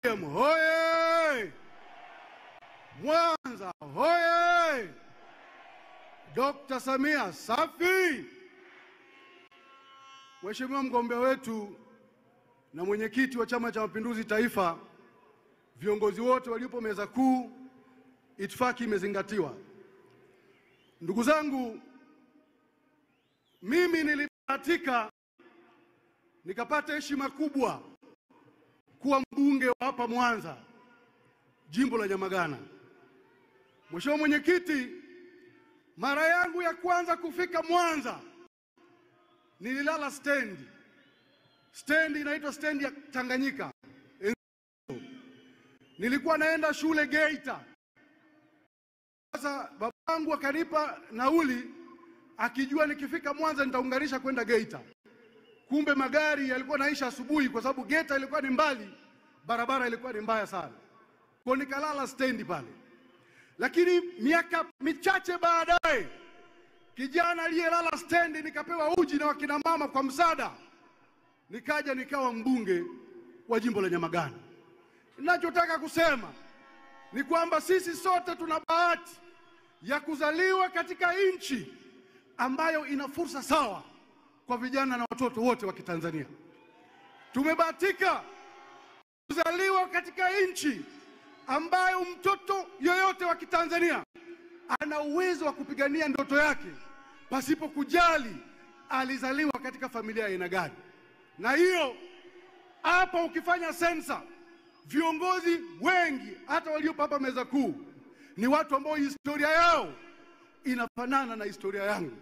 Hoye! Mwanza hoye! Dr. Samia safi! Mheshimiwa mgombea wetu na mwenyekiti wa Chama cha Mapinduzi Taifa, viongozi wote waliopo meza kuu, itifaki imezingatiwa. Ndugu zangu, mimi nilibahatika nikapata heshima kubwa kuwa mbunge wa hapa Mwanza, jimbo la Nyamagana. Mheshimiwa mwenyekiti, mara yangu ya kwanza kufika Mwanza nililala stendi. Stendi inaitwa stendi ya Tanganyika. Nilikuwa naenda shule Geita. Sasa babangu akanipa nauli akijua nikifika Mwanza nitaunganisha kwenda Geita. Kumbe magari yalikuwa naisha asubuhi kwa sababu Geita ilikuwa ni mbali, barabara ilikuwa ni mbaya sana. Kwa nikalala stendi pale. Lakini miaka michache baadaye, kijana aliyelala stendi nikapewa uji na wakina mama kwa msaada. Nikaja nikawa mbunge wa jimbo la Nyamagana. Ninachotaka kusema ni kwamba sisi sote tuna bahati ya kuzaliwa katika nchi ambayo ina fursa sawa kwa vijana na watoto wote wa Kitanzania. Tumebahatika kuzaliwa katika nchi ambayo mtoto yoyote wa Kitanzania ana uwezo wa kupigania ndoto yake pasipo kujali alizaliwa katika familia ya aina gani. Na hiyo hapa ukifanya sensa, viongozi wengi hata waliopo hapa meza kuu ni watu ambao historia yao inafanana na historia yangu.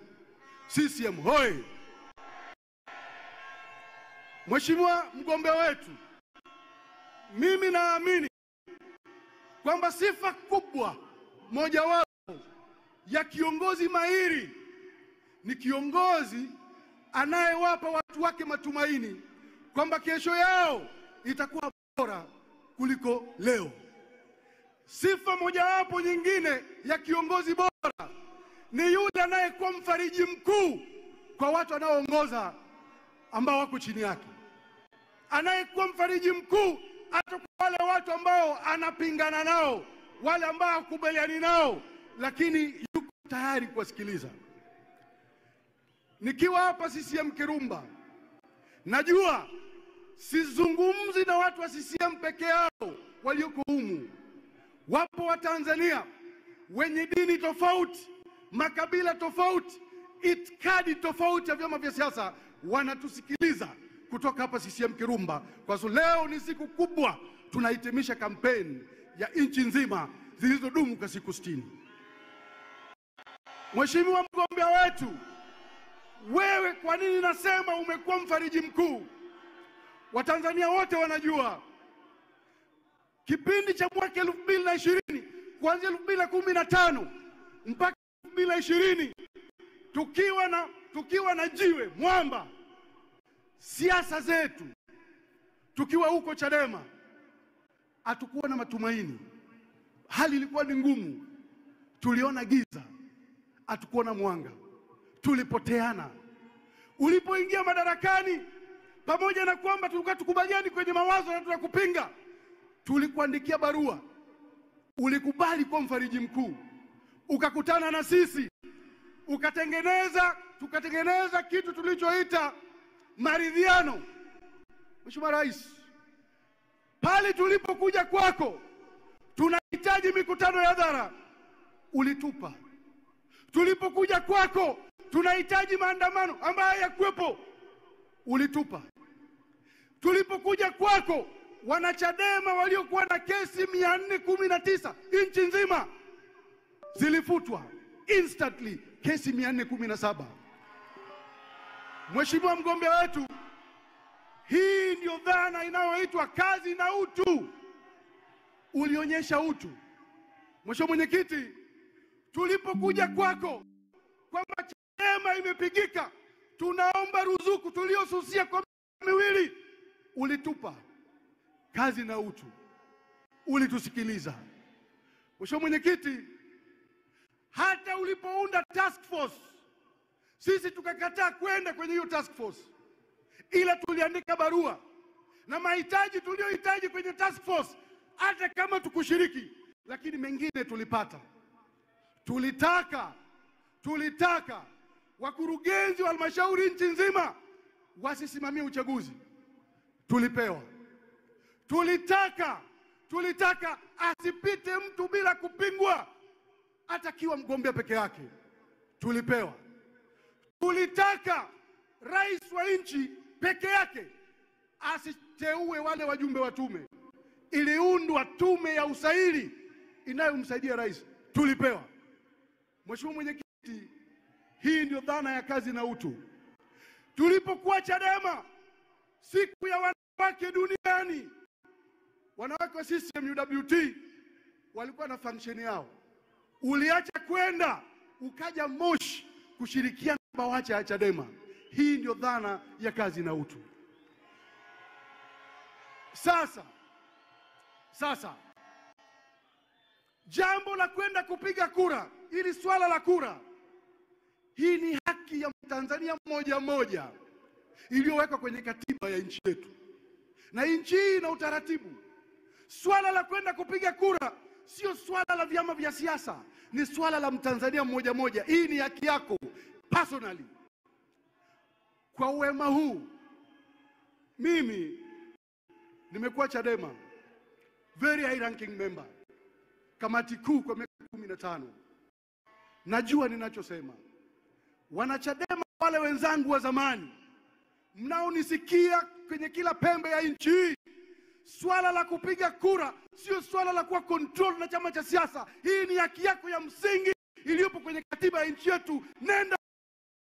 CCM hoye! Mheshimiwa mgombea wetu, mimi naamini kwamba sifa kubwa mojawapo ya kiongozi mahiri ni kiongozi anayewapa watu wake matumaini kwamba kesho yao itakuwa bora kuliko leo. Sifa mojawapo nyingine ya kiongozi bora ni yule anayekuwa mfariji mkuu kwa watu anaoongoza ambao wako chini yake. Anayekuwa mfariji mkuu hata kwa wale watu ambao anapingana nao, wale ambao hakubaliani nao, lakini yuko tayari kuwasikiliza. Nikiwa hapa CCM Kirumba, najua sizungumzi na watu wa CCM peke yao walioko humu. Wapo wa Tanzania wenye dini tofauti, makabila tofauti, itikadi tofauti ya vyama vya siasa wanatusikiliza kutoka hapa CCM Kirumba. Kwa sababu leo ni siku kubwa, tunahitimisha kampeni ya nchi nzima zilizodumu kwa siku 60. Mheshimiwa mgombea wetu, wewe kwa nini nasema umekuwa mfariji mkuu? Watanzania wote wanajua kipindi cha mwaka 2020 kuanzia 2015 mpaka 2020 tukiwa na jiwe mwamba, siasa zetu tukiwa huko Chadema hatukuwa na matumaini. Hali ilikuwa ni ngumu, tuliona giza, hatukuwa na mwanga, tulipoteana. Ulipoingia madarakani, pamoja na kwamba tulikuwa tukubaliani kwenye mawazo na tunakupinga, tulikuandikia barua, ulikubali kuwa mfariji mkuu, ukakutana na sisi, tukatengeneza kitu tulichoita maridhiano. Mheshimiwa Rais, pale tulipokuja kwako tunahitaji mikutano ya hadhara, ulitupa. Tulipokuja kwako tunahitaji maandamano ambayo hayakuwepo, ulitupa. Tulipokuja kwako wanachadema waliokuwa na kesi 419 nchi nzima zilifutwa instantly, kesi 417. Mheshimiwa mgombea wetu, hii ndio dhana inayoitwa kazi na utu. Ulionyesha utu. Mheshimiwa mwenyekiti, tulipokuja kwako kwamba Chadema imepigika, tunaomba ruzuku tuliosusia kwa miwili, ulitupa. Kazi na utu, ulitusikiliza. Mheshimiwa mwenyekiti, hata ulipounda task force, sisi tukakataa kwenda kwenye hiyo task force, ila tuliandika barua na mahitaji tuliyohitaji kwenye task force, hata kama tukushiriki, lakini mengine tulipata. Tulitaka wakurugenzi wa halmashauri nchi nzima wasisimamie uchaguzi, tulipewa. Tulitaka asipite mtu bila kupingwa, hata kiwa mgombea peke yake, tulipewa. Tulitaka rais wa nchi peke yake asiteue wale wajumbe wa tume. Iliundwa tume ya usaili inayomsaidia rais, tulipewa. Mheshimiwa Mwenyekiti, hii ndio dhana ya kazi na utu. Tulipokuwa Chadema, siku ya wanawake duniani, wanawake wa CCM UWT walikuwa na function yao. Uliacha kwenda ukaja Moshi kushirikiana na BAWACHA ya Chadema. Hii ndio dhana ya kazi na utu. Sasa jambo la kwenda kupiga kura, ili swala la kura, hii ni haki ya Mtanzania mmoja mmoja iliyowekwa kwenye katiba ya nchi yetu, na nchi hii ina utaratibu. Swala la kwenda kupiga kura sio swala la vyama vya siasa, ni swala la Mtanzania mmoja mmoja. Hii ni haki yako personally. Kwa wema huu, mimi nimekuwa Chadema very high ranking member, kamati kuu kwa miaka 15. Najua ninachosema. Wanachadema wale wenzangu wa zamani mnaonisikia kwenye kila pembe ya nchi hii, swala la kupiga kura sio swala la kuwa control na chama cha siasa. Hii ni haki yako ya msingi iliyopo kwenye katiba ya nchi yetu. Nenda